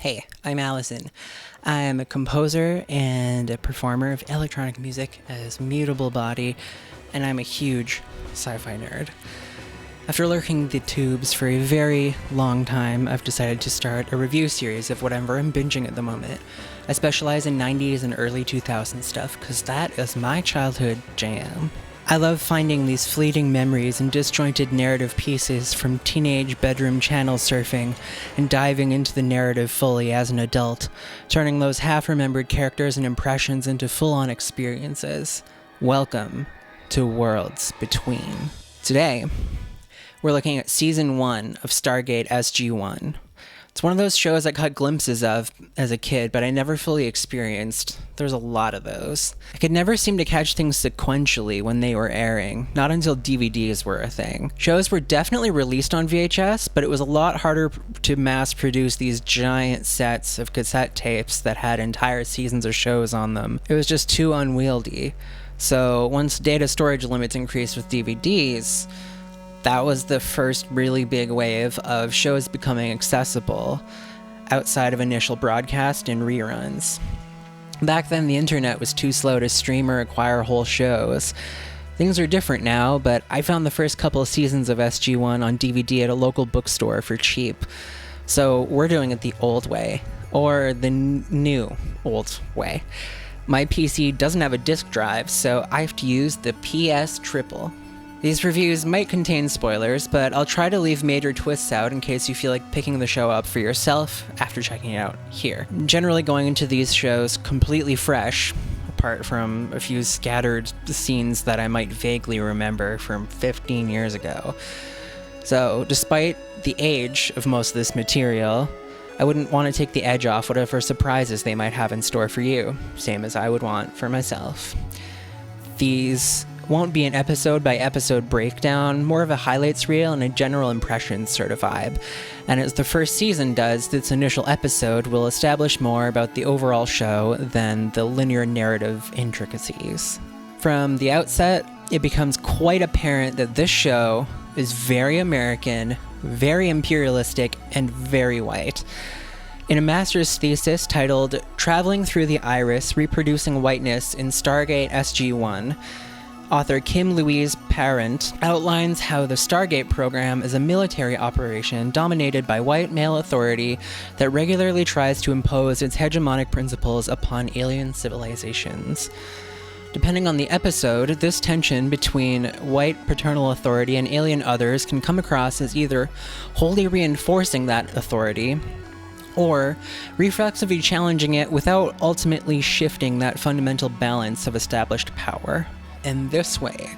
Hey, I'm Allison. I'm a composer and a performer of electronic music as Mutable Body, and I'm a huge sci-fi nerd. After lurking the tubes for a very long time, I've decided to start a review series of whatever I'm binging at the moment. I specialize in 90s and early 2000s stuff, because that is my childhood jam. I love finding these fleeting memories and disjointed narrative pieces from teenage bedroom channel surfing and diving into the narrative fully as an adult, turning those half-remembered characters and impressions into full-on experiences. Welcome to Worlds Between. Today, we're looking at Season 1 of Stargate SG-1. It's one of those shows I caught glimpses of as a kid, but I never fully experienced. There's a lot of those. I could never seem to catch things sequentially when they were airing, not until DVDs were a thing. Shows were definitely released on VHS, but it was a lot harder to mass produce these giant sets of cassette tapes that had entire seasons of shows on them. It was just too unwieldy. So once data storage limits increased with DVDs, that was the first really big wave of shows becoming accessible outside of initial broadcast and reruns. Back then, the internet was too slow to stream or acquire whole shows. Things are different now, but I found the first couple of seasons of SG-1 on DVD at a local bookstore for cheap. So we're doing it the old way, or the new old way. My PC doesn't have a disk drive, so I have to use the PS Triple. These reviews might contain spoilers, but I'll try to leave major twists out in case you feel like picking the show up for yourself after checking it out here. I'm generally going into these shows completely fresh, apart from a few scattered scenes that I might vaguely remember from 15 years ago. So, despite the age of most of this material, I wouldn't want to take the edge off whatever surprises they might have in store for you, same as I would want for myself. These won't be an episode-by-episode breakdown, more of a highlights reel and a general impressions sort of vibe. And as the first season does, this initial episode will establish more about the overall show than the linear narrative intricacies. From the outset, it becomes quite apparent that this show is very American, very imperialistic, and very white. In a master's thesis titled Traveling Through the Iris, Reproducing Whiteness in Stargate SG-1, author Kim Louise Parent outlines how the Stargate program is a military operation dominated by white male authority that regularly tries to impose its hegemonic principles upon alien civilizations. Depending on the episode, this tension between white paternal authority and alien others can come across as either wholly reinforcing that authority or reflexively challenging it without ultimately shifting that fundamental balance of established power. In this way,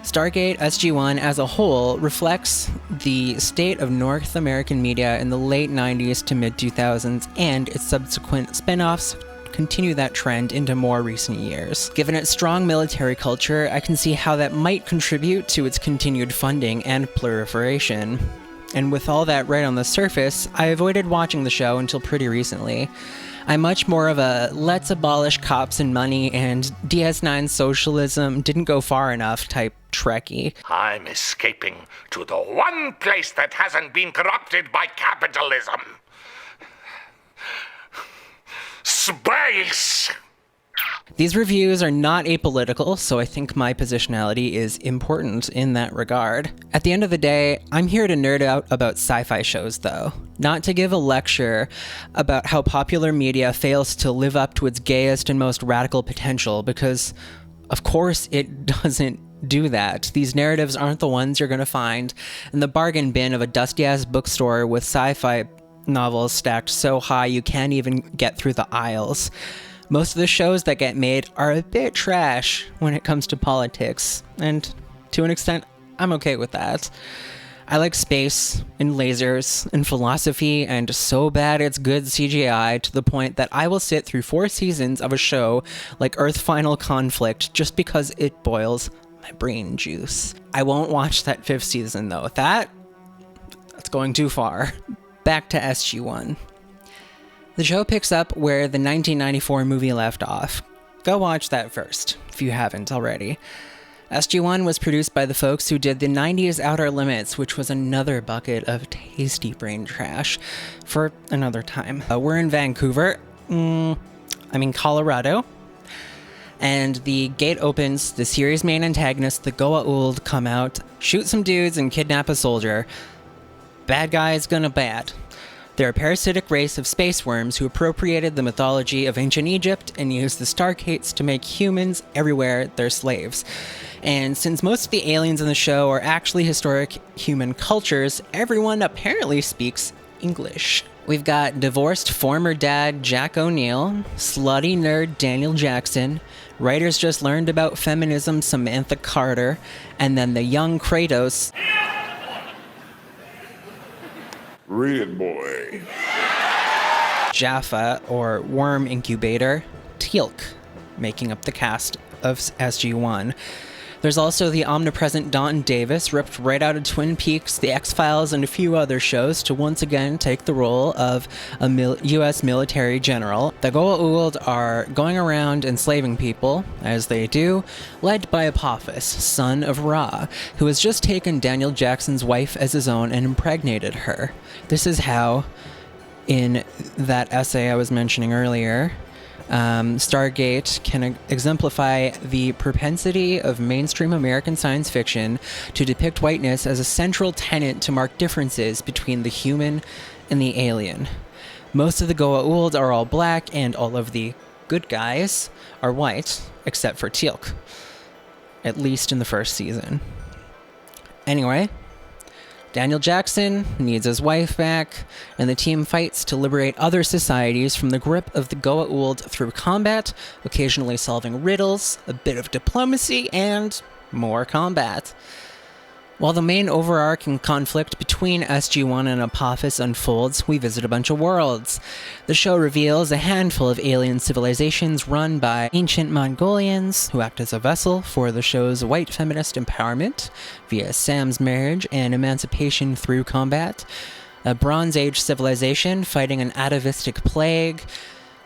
Stargate SG-1 as a whole reflects the state of North American media in the late 90s to mid-2000s, and its subsequent spin-offs continue that trend into more recent years. Given its strong military culture, I can see how that might contribute to its continued funding and proliferation. And with all that right on the surface, I avoided watching the show until pretty recently. I'm much more of a let's abolish cops and money and DS9 socialism didn't go far enough type Trekkie. I'm escaping to the one place that hasn't been corrupted by capitalism. Space! These reviews are not apolitical, so I think my positionality is important in that regard. At the end of the day, I'm here to nerd out about sci-fi shows, though. Not to give a lecture about how popular media fails to live up to its gayest and most radical potential, because, of course, it doesn't do that. These narratives aren't the ones you're going to find in the bargain bin of a dusty-ass bookstore with sci-fi novels stacked so high you can't even get through the aisles. Most of the shows that get made are a bit trash when it comes to politics, and to an extent, I'm okay with that. I like space, and lasers, and philosophy, and so bad it's good CGI to the point that I will sit through 4 seasons of a show like Earth Final Conflict just because it boils my brain juice. I won't watch that 5th season though. That's going too far. Back to SG-1. The show picks up where the 1994 movie left off. Go watch that first, if you haven't already. SG-1 was produced by the folks who did the 90s Outer Limits, which was another bucket of tasty brain trash for another time. We're in Vancouver. Colorado. And the gate opens, the series' main antagonists, the Goa'uld, come out, shoot some dudes, and kidnap a soldier. Bad guys gonna bad. They're a parasitic race of space worms who appropriated the mythology of ancient Egypt and used the Stargates to make humans everywhere their slaves. And since most of the aliens in the show are actually historic human cultures, everyone apparently speaks English. We've got divorced former dad Jack O'Neill, slutty nerd Daniel Jackson, writers just learned about feminism Samantha Carter, and then the young Kratos. Read it, boy. Jaffa, or Worm Incubator, Teal'c, making up the cast of SG-1. There's also the omnipresent Don Davis, ripped right out of Twin Peaks, The X-Files, and a few other shows to once again take the role of a U.S. military general. The Goa'uld are going around enslaving people, as they do, led by Apophis, son of Ra, who has just taken Daniel Jackson's wife as his own and impregnated her. This is how, in that essay I was mentioning earlier, Stargate can exemplify the propensity of mainstream American science fiction to depict whiteness as a central tenet to mark differences between the human and the alien. Most of the Goa'uld are all black, and all of the good guys are white, except for Teal'c, at least in the first season. Anyway, Daniel Jackson needs his wife back, and the team fights to liberate other societies from the grip of the Goa'uld through combat, occasionally solving riddles, a bit of diplomacy, and more combat. While the main overarching conflict between SG-1 and Apophis unfolds, we visit a bunch of worlds. The show reveals a handful of alien civilizations run by ancient Mongolians, who act as a vessel for the show's white feminist empowerment via Sam's marriage and emancipation through combat, a Bronze Age civilization fighting an atavistic plague,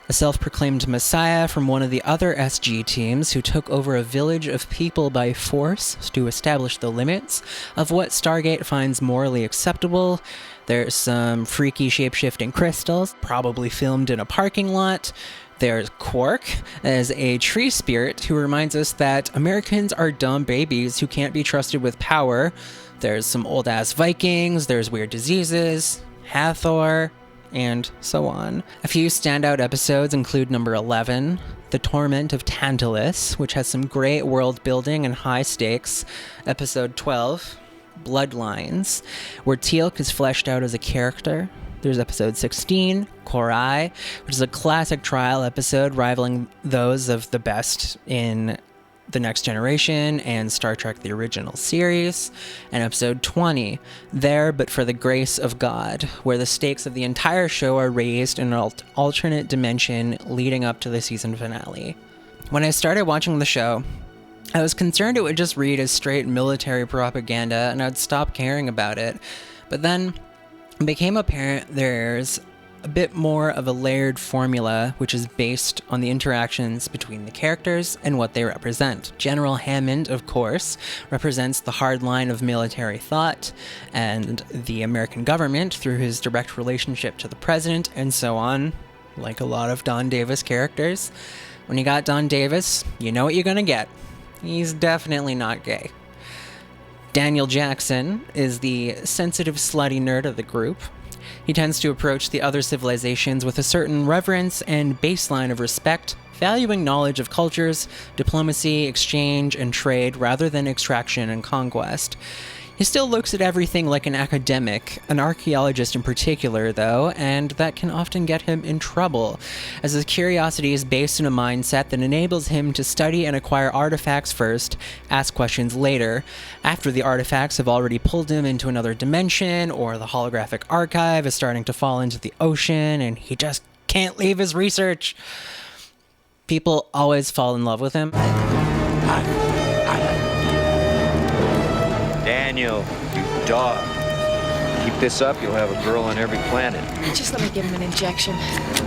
a self-proclaimed messiah from one of the other SG teams who took over a village of people by force to establish the limits of what Stargate finds morally acceptable. There's some freaky shape-shifting crystals, probably filmed in a parking lot. There's Quark as a tree spirit who reminds us that Americans are dumb babies who can't be trusted with power. There's some old-ass Vikings, there's weird diseases, Hathor, and so on. A few standout episodes include number 11, The Torment of Tantalus, which has some great world building and high stakes. Episode 12, Bloodlines, where Teal'c is fleshed out as a character. There's episode 16, Korai, which is a classic trial episode rivaling those of the best in The Next Generation and Star Trek The Original Series, and episode 20, There But for the Grace of God, where the stakes of the entire show are raised in an alternate dimension leading up to the season finale. When I started watching the show, I was concerned it would just read as straight military propaganda and I'd stop caring about it, but then it became apparent there's a bit more of a layered formula which is based on the interactions between the characters and what they represent. General Hammond, of course, represents the hard line of military thought and the American government through his direct relationship to the president and so on, like a lot of Don Davis characters. When you got Don Davis, you know what you're gonna get. He's definitely not gay. Daniel Jackson is the sensitive, slutty nerd of the group. He tends to approach the other civilizations with a certain reverence and baseline of respect, valuing knowledge of cultures, diplomacy, exchange, and trade rather than extraction and conquest. He still looks at everything like an academic, an archaeologist in particular, though, and that can often get him in trouble, as his curiosity is based in a mindset that enables him to study and acquire artifacts first, ask questions later, after the artifacts have already pulled him into another dimension, or the holographic archive is starting to fall into the ocean, and he just can't leave his research. People always fall in love with him. Daniel, you dog. Keep this up, you'll have a girl on every planet. Just let me give him an injection.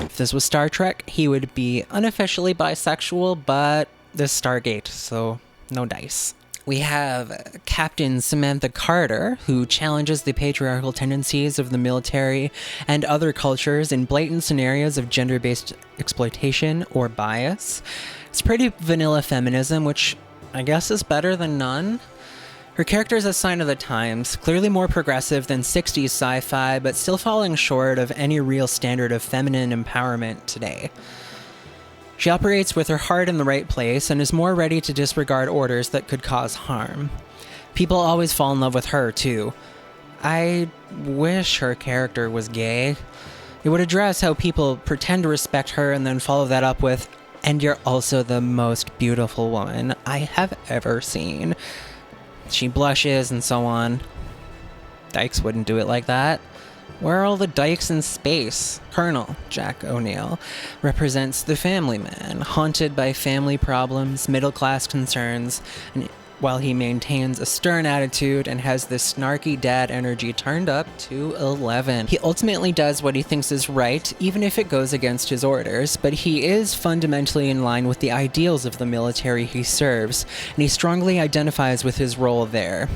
If this was Star Trek, he would be unofficially bisexual, but this is Stargate, so no dice. We have Captain Samantha Carter, who challenges the patriarchal tendencies of the military and other cultures in blatant scenarios of gender-based exploitation or bias. It's pretty vanilla feminism, which I guess is better than none. Her character is a sign of the times, clearly more progressive than 60s sci-fi, but still falling short of any real standard of feminine empowerment today. She operates with her heart in the right place and is more ready to disregard orders that could cause harm. People always fall in love with her, too. I wish her character was gay. It would address how people pretend to respect her and then follow that up with, "And you're also the most beautiful woman I have ever seen." She blushes and so on. Dykes wouldn't do it like that. Where are all the dykes in space? Colonel Jack O'Neill represents the family man, haunted by family problems, middle-class concerns, and while he maintains a stern attitude and has this snarky dad energy turned up to 11. He ultimately does what he thinks is right, even if it goes against his orders, but he is fundamentally in line with the ideals of the military he serves, and he strongly identifies with his role there.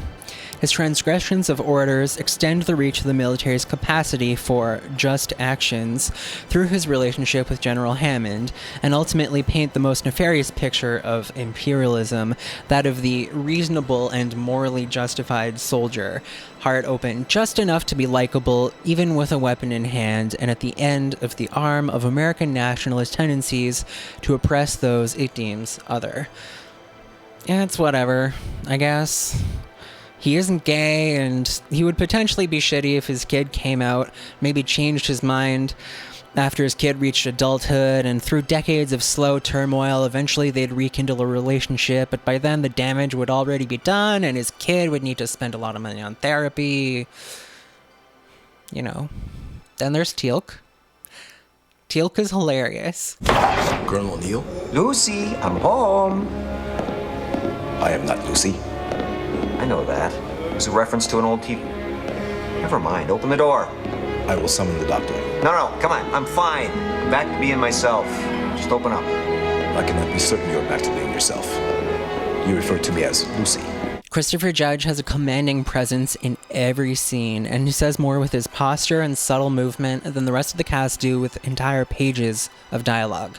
His transgressions of orders extend the reach of the military's capacity for just actions through his relationship with General Hammond, and ultimately paint the most nefarious picture of imperialism, that of the reasonable and morally justified soldier, heart open just enough to be likable, even with a weapon in hand, and at the end of the arm of American nationalist tendencies to oppress those it deems other. Yeah, it's whatever, I guess. He isn't gay, and he would potentially be shitty if his kid came out, maybe changed his mind after his kid reached adulthood, and through decades of slow turmoil, eventually they'd rekindle a relationship, but by then the damage would already be done, and his kid would need to spend a lot of money on therapy. You know. Then there's Teal'c. Teal'c is hilarious. Colonel O'Neill? Lucy, I'm home. I am not Lucy. I know that. It was a reference to an old TV. Never mind, open the door. I will summon the doctor. No, come on, I'm fine. I'm back to being myself. Just open up. I cannot be certain you're back to being yourself. You refer to me as Lucy. Christopher Judge has a commanding presence in every scene, and he says more with his posture and subtle movement than the rest of the cast do with entire pages of dialogue.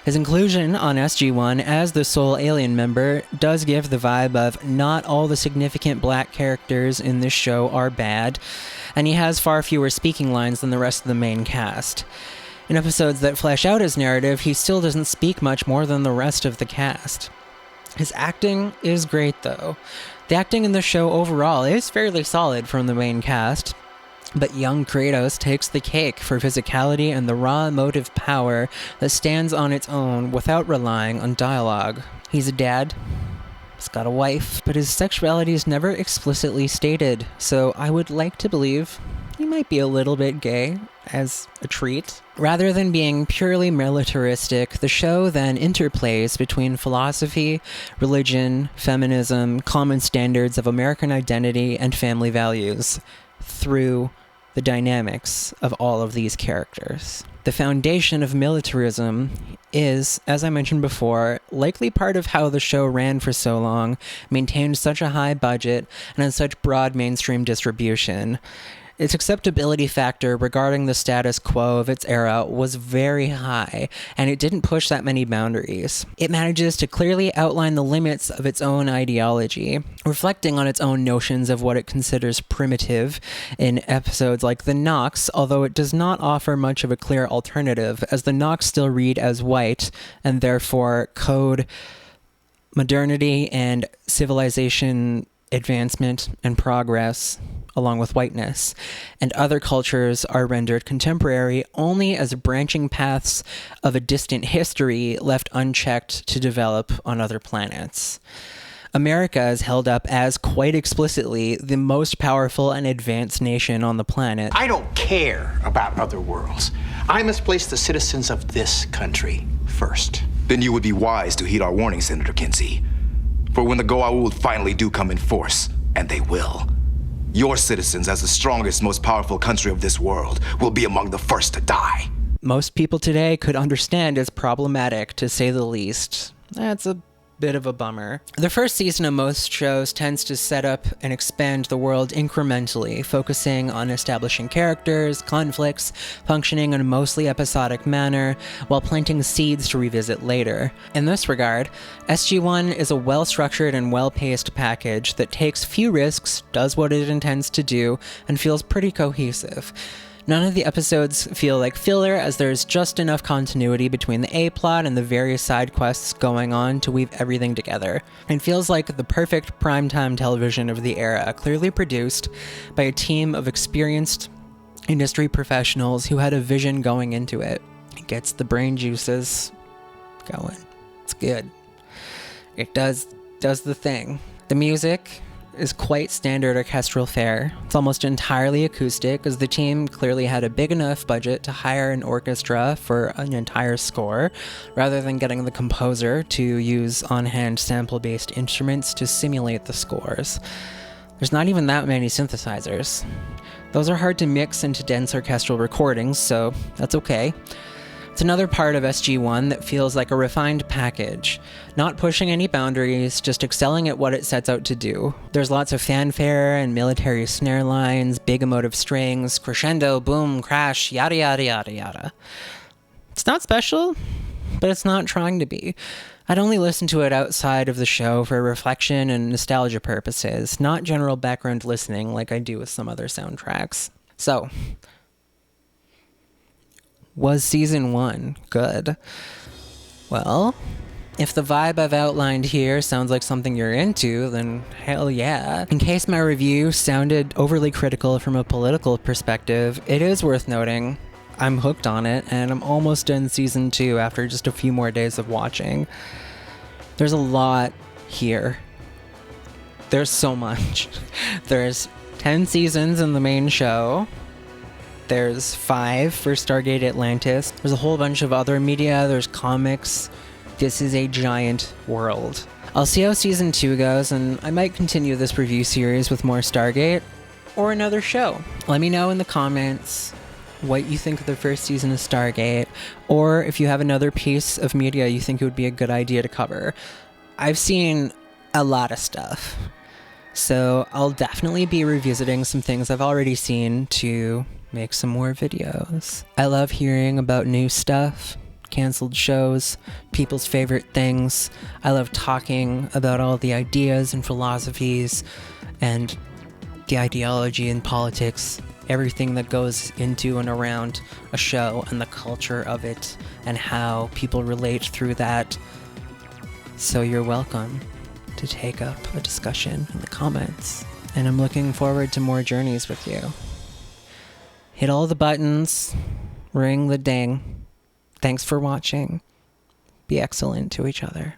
His inclusion on SG-1 as the sole alien member does give the vibe of not all the significant black characters in this show are bad, and he has far fewer speaking lines than the rest of the main cast. In episodes that flesh out his narrative, he still doesn't speak much more than the rest of the cast. His acting is great, though. The acting in the show overall is fairly solid from the main cast, but young Kratos takes the cake for physicality and the raw emotive power that stands on its own without relying on dialogue. He's a dad, he's got a wife, but his sexuality is never explicitly stated, so I would like to believe he might be a little bit gay as a treat. Rather than being purely militaristic, the show then interplays between philosophy, religion, feminism, common standards of American identity, and family values through the dynamics of all of these characters. The foundation of militarism is, as I mentioned before, likely part of how the show ran for so long, maintained such a high budget, and had such broad mainstream distribution. Its acceptability factor regarding the status quo of its era was very high, and it didn't push that many boundaries. It manages to clearly outline the limits of its own ideology, reflecting on its own notions of what it considers primitive in episodes like The Nox, although it does not offer much of a clear alternative, as the Nox still read as white, and therefore code modernity and civilization advancement and progress along with whiteness, and other cultures are rendered contemporary only as branching paths of a distant history left unchecked to develop on other planets. America is held up as, quite explicitly, the most powerful and advanced nation on the planet. I don't care about other worlds. I must place the citizens of this country first. Then you would be wise to heed our warning, Senator Kinsey. For when the Goa'uld finally do come in force, and they will, your citizens, as the strongest, most powerful country of this world, will be among the first to die. Most people today could understand as problematic, to say the least. That's a bit of a bummer. The first season of most shows tends to set up and expand the world incrementally, focusing on establishing characters, conflicts, functioning in a mostly episodic manner, while planting seeds to revisit later. In this regard, SG-1 is a well-structured and well-paced package that takes few risks, does what it intends to do, and feels pretty cohesive. None of the episodes feel like filler, as there's just enough continuity between the A-plot and the various side quests going on to weave everything together. It feels like the perfect primetime television of the era, clearly produced by a team of experienced industry professionals who had a vision going into it. It gets the brain juices going. It's good. It does the thing. The music is quite standard orchestral fare. It's almost entirely acoustic, as the team clearly had a big enough budget to hire an orchestra for an entire score, rather than getting the composer to use on-hand sample-based instruments to simulate the scores. There's not even that many synthesizers. Those are hard to mix into dense orchestral recordings, so that's okay. It's another part of SG-1 that feels like a refined package, not pushing any boundaries, just excelling at what it sets out to do. There's lots of fanfare and military snare lines, big emotive strings, crescendo, boom, crash, yada yada yada yada. It's not special, but it's not trying to be. I'd only listen to it outside of the show for reflection and nostalgia purposes, not general background listening like I do with some other soundtracks. So, was season 1 good? Well, if the vibe I've outlined here sounds like something you're into, then hell yeah. In case my review sounded overly critical from a political perspective, it is worth noting I'm hooked on it, and I'm almost done season 2 after just a few more days of watching. There's a lot here. There's so much. There's 10 seasons in the main show. There's 5 for Stargate Atlantis. There's a whole bunch of other media. There's comics. This is a giant world. I'll see how season 2 goes, and I might continue this review series with more Stargate or another show. Let me know in the comments what you think of the first season of Stargate, or if you have another piece of media you think it would be a good idea to cover. I've seen a lot of stuff, so I'll definitely be revisiting some things I've already seen to make some more videos. I love hearing about new stuff, canceled shows, people's favorite things. I love talking about all the ideas and philosophies and the ideology and politics, everything that goes into and around a show and the culture of it and how people relate through that. So you're welcome to take up a discussion in the comments. And I'm looking forward to more journeys with you. Hit all the buttons, ring the ding. Thanks for watching. Be excellent to each other.